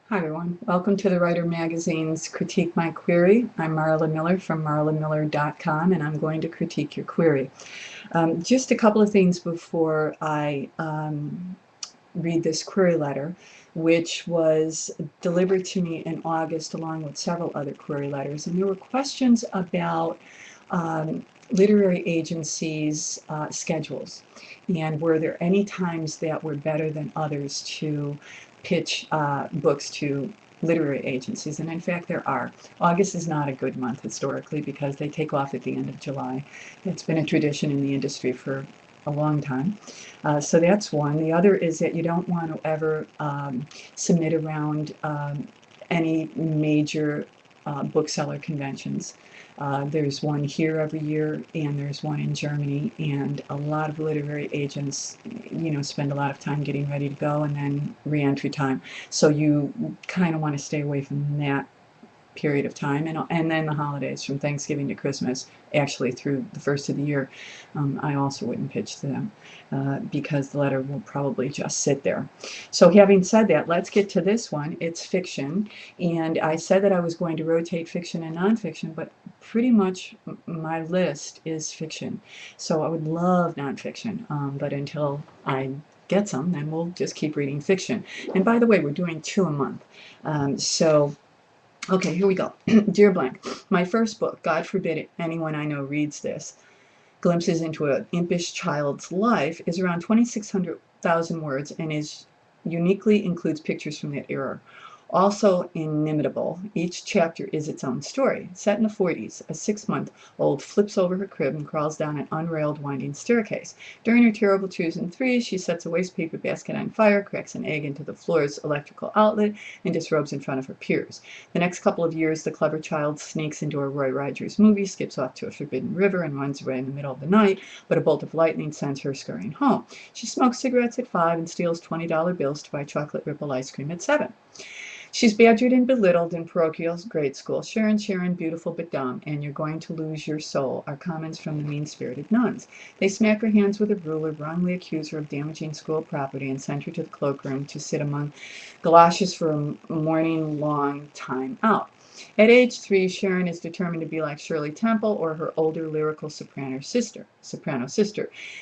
Hi everyone, welcome to the Writer Magazine's Critique My Query. I'm Marla Miller from marlamiller.com and I'm going to critique your query. Just a couple of things before I read this query letter, which was delivered to me in August along with several other query letters, and there were questions about literary agencies' schedules, and were there any times that were better than others to pitch books to literary agencies. And in fact there are. August is not a good month historically because they take off at the end of July. It's been a tradition in the industry for a long time. So that's one. The other is that you don't want to ever submit around any major bookseller conventions. There's one here every year, and there's one in Germany, and a lot of literary agents, spend a lot of time getting ready to go, and then re-entry time. So you kind of want to stay away from that period of time, and then the holidays from Thanksgiving to Christmas, actually through the first of the year. I also wouldn't pitch to them because the letter will probably just sit there. So having said that, let's get to this one. It's fiction, and I said that I was going to rotate fiction and nonfiction, but pretty much my list is fiction. So I would love nonfiction, but until I get some, then we'll just keep reading fiction. And by the way, we're doing 2 a month. Okay, here we go. Dear Blank, my first book, God forbid anyone I know reads this, Glimpses into an Impish Child's Life, is around 2,600,000 words and is uniquely includes pictures from that era. Also inimitable, each chapter is its own story. Set in the 40s, a 6-month-old flips over her crib and crawls down an unrailed winding staircase. During her terrible 2s and 3s, she sets a waste paper basket on fire, cracks an egg into the floor's electrical outlet, and disrobes in front of her peers. The next couple of years, the clever child sneaks into a Roy Rogers movie, skips off to a forbidden river, and runs away in the middle of the night, but a bolt of lightning sends her scurrying home. She smokes cigarettes at 5 and steals $20 bills to buy chocolate ripple ice cream at 7. She's badgered and belittled in parochial grade school. Sharon, Sharon, beautiful but dumb, and you're going to lose your soul are comments from the mean-spirited nuns. They smack her hands with a ruler, wrongly accuse her of damaging school property, and send her to the cloakroom to sit among galoshes for a morning-long time out. At age 3, Sharon is determined to be like Shirley Temple or her older lyrical soprano sister.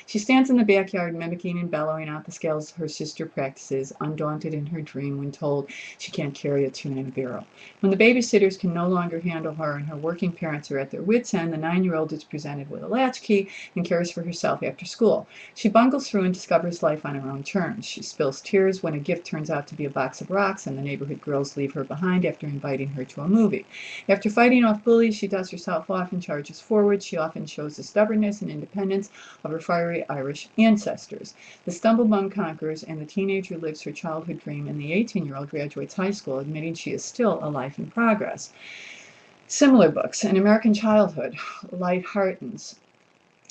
She stands in the backyard mimicking and bellowing out the scales her sister practices, undaunted in her dream when told she can't carry a tune in a barrel. When the babysitters can no longer handle her and her working parents are at their wits' end, the 9-year-old is presented with a latchkey and cares for herself after school. She bungles through and discovers life on her own terms. She spills tears when a gift turns out to be a box of rocks and the neighborhood girls leave her behind after inviting her to a movie. After fighting off bullies, she dusts herself off and charges forward. She often shows the stubbornness and independence of her fiery Irish ancestors. The stumblebum conquers, and the teenager lives her childhood dream, and the 18-year-old graduates high school, admitting she is still a life in progress. Similar books: An American Childhood, Light Heartens,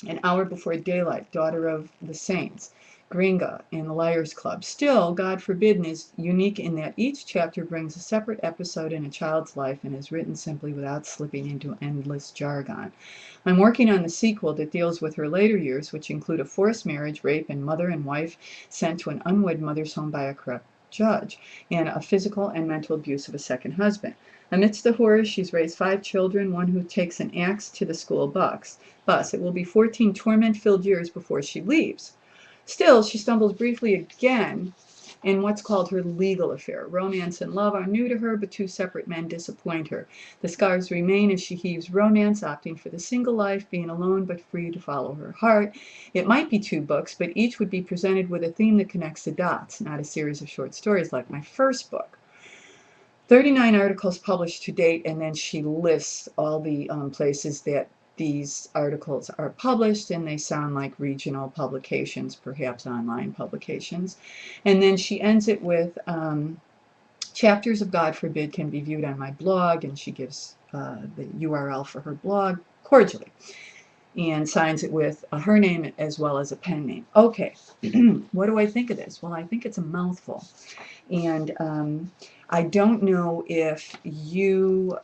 An Hour Before Daylight, Daughter of the Saints, Gringa, and the Liars Club. Still, God Forbidden is unique in that each chapter brings a separate episode in a child's life and is written simply without slipping into endless jargon. I'm working on the sequel that deals with her later years, which include a forced marriage, rape, and mother and wife sent to an unwed mother's home by a corrupt judge, and a physical and mental abuse of a second husband. Amidst the horrors, she's raised 5 children, one who takes an axe to the school bus. It will be 14 torment-filled years before she leaves. Still, she stumbles briefly again in what's called her legal affair. Romance and love are new to her, but 2 separate men disappoint her. The scars remain as she heaves romance, opting for the single life, being alone but free to follow her heart. It might be 2 books, but each would be presented with a theme that connects the dots, not a series of short stories like my first book. 39 articles published to date, and then she lists all the places that these articles are published, and they sound like regional publications, perhaps online publications. And then she ends it with chapters of God Forbid can be viewed on my blog, and she gives the URL for her blog cordially, and signs it with her name as well as a pen name. Okay, what do I think of this? Well, I think it's a mouthful. And I don't know if you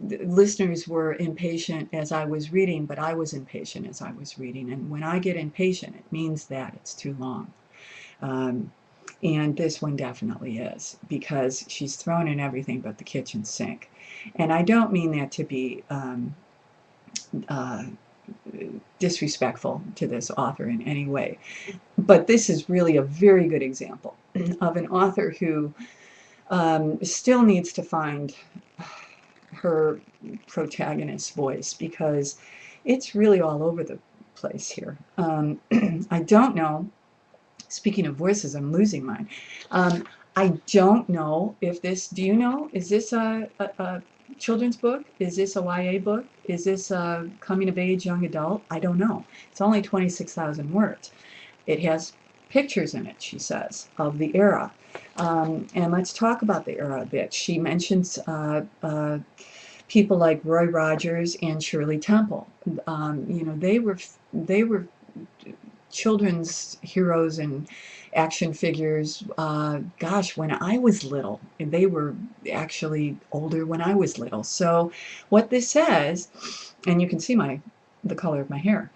listeners were impatient as I was reading, but I was impatient as I was reading. And when I get impatient, it means that it's too long. Um, And this one definitely is, because she's thrown in everything but the kitchen sink. And I don't mean that to be uh, disrespectful to this author in any way, but this is really a very good example of an author who still needs to find her protagonist's voice, because it's really all over the place here. I don't know. Speaking of voices, I'm losing mine. I don't know if this, do you know, is this a children's book? Is this a YA book? Is this a coming of age young adult? I don't know. It's only 26,000 words. It has pictures in it, she says, of the era. And let's talk about the era a bit. She mentions people like Roy Rogers and Shirley Temple. You know, they were children's heroes and action figures, gosh, when I was little. And they were actually older when I was little. So what this says, and you can see the color of my hair.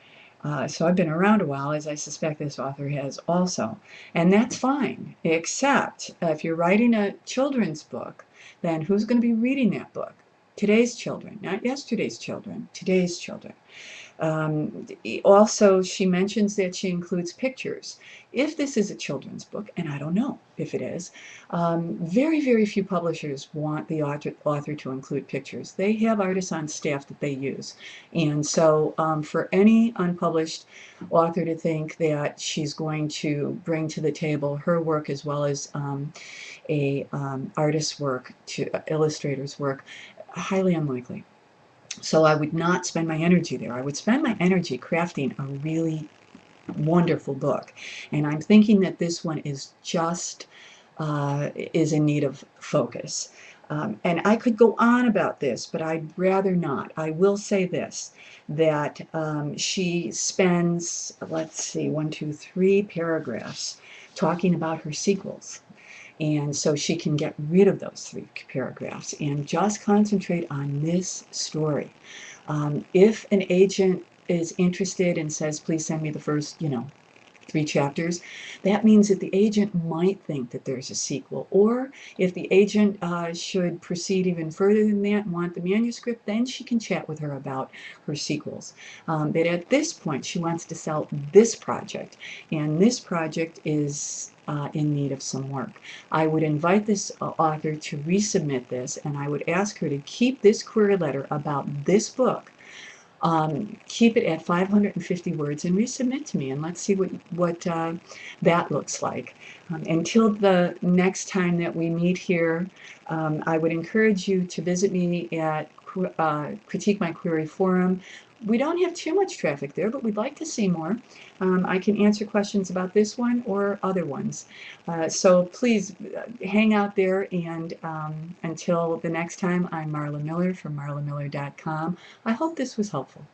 So I've been around a while, as I suspect this author has also. And that's fine, except if you're writing a children's book, then who's going to be reading that book? Today's children, not yesterday's children, today's children. Also, she mentions that she includes pictures. If this is a children's book, and I don't know if it is, very, very few publishers want the author to include pictures. They have artists on staff that they use. And so for any unpublished author to think that she's going to bring to the table her work as well as artist's work, to illustrator's work, highly unlikely. So I would not spend my energy there. I would spend my energy crafting a really wonderful book. And I'm thinking that this one is just, is in need of focus. And I could go on about this, but I'd rather not. I will say this, that she spends, let's see, 1, 2, 3 paragraphs talking about her sequels. And so she can get rid of those 3 paragraphs and just concentrate on this story. If an agent is interested and says, please send me the first, 3 chapters, that means that the agent might think that there's a sequel. Or if the agent should proceed even further than that and want the manuscript, then she can chat with her about her sequels. But at this point, she wants to sell this project, and this project is in need of some work. I would invite this author to resubmit this, and I would ask her to keep this query letter about this book, keep it at 550 words and resubmit to me, and let's see what that looks like. Until the next time that we meet here, I would encourage you to visit me at Critique My Query Forum. We don't have too much traffic there, but we'd like to see more. I can answer questions about this one or other ones. So please hang out there, and until the next time, I'm Marla Miller from marlamiller.com. I hope this was helpful.